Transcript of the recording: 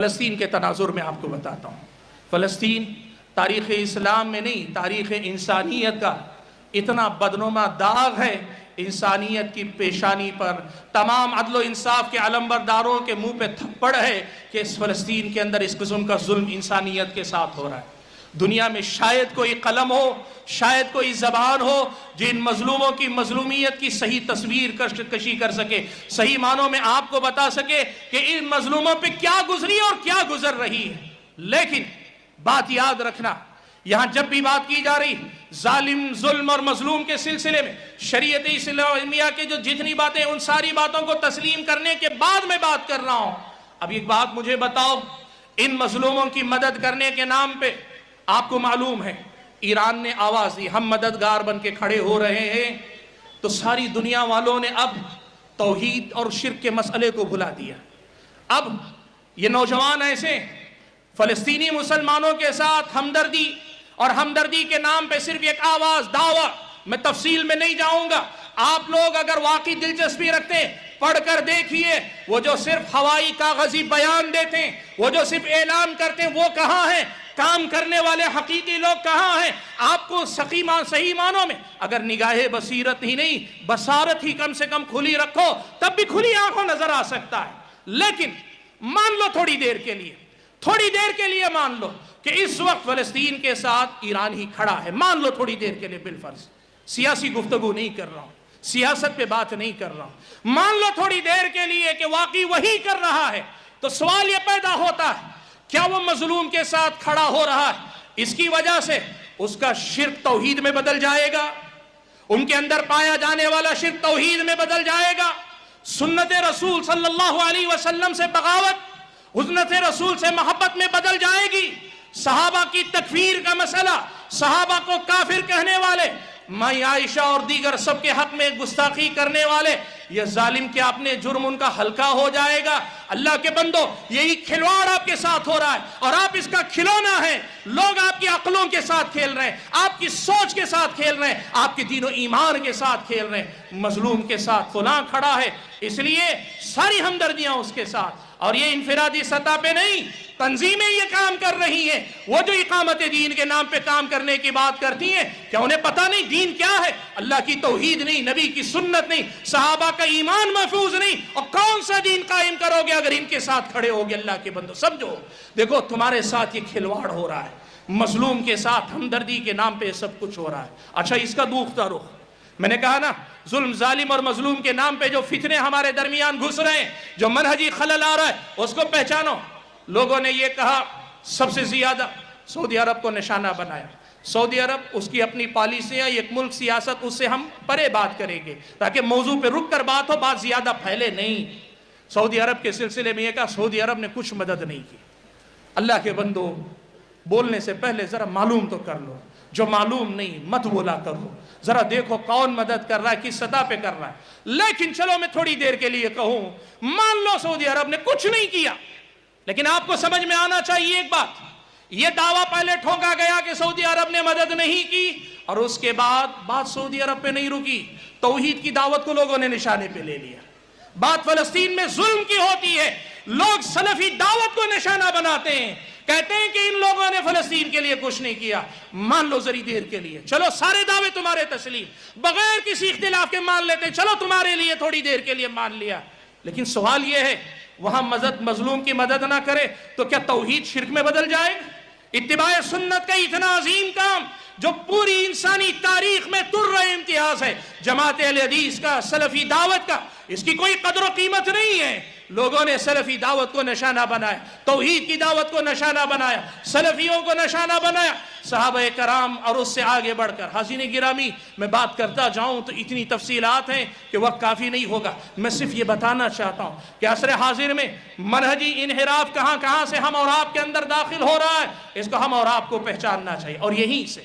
فلسطین کے تناظر میں آپ کو بتاتا ہوں۔ فلسطین تاریخ اسلام میں نہیں، تاریخ انسانیت کا اتنا بدنما داغ ہے، انسانیت کی پیشانی پر تمام عدل و انصاف کے علمبرداروں کے منہ پہ تھپڑ ہے کہ اس فلسطین کے اندر اس قسم کا ظلم انسانیت کے ساتھ ہو رہا ہے۔ دنیا میں شاید کوئی قلم ہو، شاید کوئی زبان ہو جن مظلوموں کی مظلومیت کی صحیح تصویر کشی کر سکے، صحیح معنوں میں آپ کو بتا سکے کہ ان مظلوموں پہ کیا گزری اور کیا گزر رہی ہے۔ لیکن بات یاد رکھنا، یہاں جب بھی بات کی جا رہی ظالم، ظلم اور مظلوم کے سلسلے میں شریعت اسلامیہ کے جو جتنی باتیں، ان ساری باتوں کو تسلیم کرنے کے بعد میں بات کر رہا ہوں۔ اب ایک بات مجھے بتاؤ، ان مظلوموں کی مدد کرنے کے نام پہ آپ کو معلوم ہے ایران نے آواز دی ہم مددگار بن کے کھڑے ہو رہے ہیں، تو ساری دنیا والوں نے اب توحید اور شرک کے مسئلے کو بھلا دیا۔ اب یہ نوجوان ایسے فلسطینی مسلمانوں کے ساتھ ہمدردی اور ہمدردی کے نام پہ صرف ایک آواز، دعویٰ، میں تفصیل میں نہیں جاؤں گا، آپ لوگ اگر واقعی دلچسپی رکھتے ہیں پڑھ کر دیکھیے، وہ جو صرف ہوائی کاغذی بیان دیتے ہیں، وہ جو صرف اعلان کرتے ہیں، وہ کہاں ہیں؟ کام کرنے والے حقیقی لوگ کہاں ہیں؟ آپ کو صحیح معنوں میں اگر نگاہ بصیرت ہی نہیں، بصارت ہی کم سے کم کھلی رکھو، تب بھی کھلی آنکھوں نظر آ سکتا ہے۔ لیکن مان لو تھوڑی دیر کے لیے مان لو کہ اس وقت فلسطین کے ساتھ ایران ہی کھڑا ہے، مان لو تھوڑی دیر کے لیے بالفرض، سیاسی گفتگو نہیں کر رہا ہوں، سیاست پہ بات نہیں کر رہا ہوں، مان لو تھوڑی دیر کے لیے کہ واقعی وہی کر رہا ہے، تو سوال یہ پیدا ہوتا ہے کیا وہ مظلوم کے ساتھ کھڑا ہو رہا ہے اس کی وجہ سے اس کا شرک توحید میں بدل جائے گا؟ ان کے اندر پایا جانے والا شرک توحید میں بدل جائے گا؟ سنت رسول صلی اللہ علیہ وسلم سے بغاوت سنت رسول سے محبت میں بدل جائے گی؟ صحابہ کی تکفیر کا مسئلہ، صحابہ کو کافر کہنے والے، ماں عائشہ اور دیگر سب کے حق میں گستاخی کرنے والے، یہ ظالم کیا اپنے جرم ان کا ہلکا ہو جائے گا؟ اللہ کے بندو، یہی کھلواڑ آپ کے ساتھ ہو رہا ہے اور آپ اس کا کھلونا ہے۔ لوگ آپ کی عقلوں کے ساتھ کھیل رہے ہیں، آپ کی سوچ کے ساتھ کھیل رہے ہیں، آپ کے دین و ایمان کے ساتھ کھیل رہے ہیں۔ مظلوم کے ساتھ فلاں کھڑا ہے، اس لیے ساری ہمدردیاں اس کے ساتھ، اور یہ انفرادی سطح پہ نہیں، تنظیمیں یہ کام کر رہی ہیں۔ وہ جو اقامت دین کے نام پہ کام کرنے کی بات کرتی ہیں، کیا انہیں پتہ نہیں دین کیا ہے؟ اللہ کی توحید نہیں، نبی کی سنت نہیں، صحابہ کا ایمان محفوظ نہیں، اور کون سا دین قائم کرو گے اگر ان کے ساتھ کھڑے ہوگے؟ اللہ کے بندو سمجھو، دیکھو تمہارے ساتھ یہ کھلواڑ ہو رہا ہے، مظلوم کے ساتھ ہمدردی کے نام پہ سب کچھ ہو رہا ہے۔ اچھا، اس کا دوسرا رخ، میں نے کہا نا، ظلم، ظالم اور مظلوم کے نام پہ جو فتنے ہمارے درمیان گھس رہے ہیں، جو منہجی خلل آ رہا ہے، اس کو پہچانو۔ لوگوں نے یہ کہا سب سے زیادہ سعودی عرب کو نشانہ بنایا۔ سعودی عرب، اس کی اپنی پالیسیاں، ایک ملک سیاست، اس سے ہم پرے بات کریں گے تاکہ موضوع پہ رک کر بات ہو، بات زیادہ پھیلے نہیں۔ سعودی عرب کے سلسلے میں یہ کہا سعودی عرب نے کچھ مدد نہیں کی۔ اللہ کے بندو، بولنے سے پہلے ذرا معلوم تو کر لو، جو معلوم نہیں مت بولا کرو، ذرا دیکھو کون مدد کر رہا ہے، کس سطح پہ کر رہا ہے۔ لیکن چلو میں تھوڑی دیر کے لیے کہوں، مان لو سعودی عرب نے کچھ نہیں کیا، لیکن آپ کو سمجھ میں آنا چاہیے ایک بات، یہ دعویٰ پہلے ٹھونکا گیا کہ سعودی عرب نے مدد نہیں کی، اور اس کے بعد بات سعودی عرب پہ نہیں رکی، توحید کی دعوت کو لوگوں نے نشانے پہ لے لیا۔ بات فلسطین میں ظلم کی ہوتی ہے، لوگ سلفی دعوت کو نشانہ بناتے ہیں، کہتے ہیں کہ ان لوگوں نے فلسطین کے لیے کچھ نہیں کیا۔ مان لو ذری دیر کے لیے، چلو سارے دعوے تمہارے تسلیم، بغیر کسی اختلاف کے مان لیتے ہیں، چلو تمہارے لیے تھوڑی دیر کے لیے مان لیا۔ لیکن سوال یہ ہے، وہاں مظلوم کی مدد نہ کرے تو کیا توحید شرک میں بدل جائے گا؟ اتباع سنت کا اتنا عظیم کام جو پوری انسانی تاریخ میں تر امتیاز ہے، جماعت اہل حدیث کا، سلفی دعوت کا، اس کی کوئی قدر و قیمت نہیں ہے۔ لوگوں نے سلفی دعوت کو نشانہ بنایا، توحید کی دعوت کو نشانہ بنایا، سلفیوں کو نشانہ بنایا، صحابہ کرام اور اس سے آگے بڑھ کر۔ حاضرین گرامی، میں بات کرتا جاؤں تو اتنی تفصیلات ہیں کہ وقت کافی نہیں ہوگا۔ میں صرف یہ بتانا چاہتا ہوں کہ عصر حاضر میں منہجی انحراف کہاں سے ہم اور آپ کے اندر داخل ہو رہا ہے، اس کو ہم اور آپ کو پہچاننا چاہیے، اور یہیں سے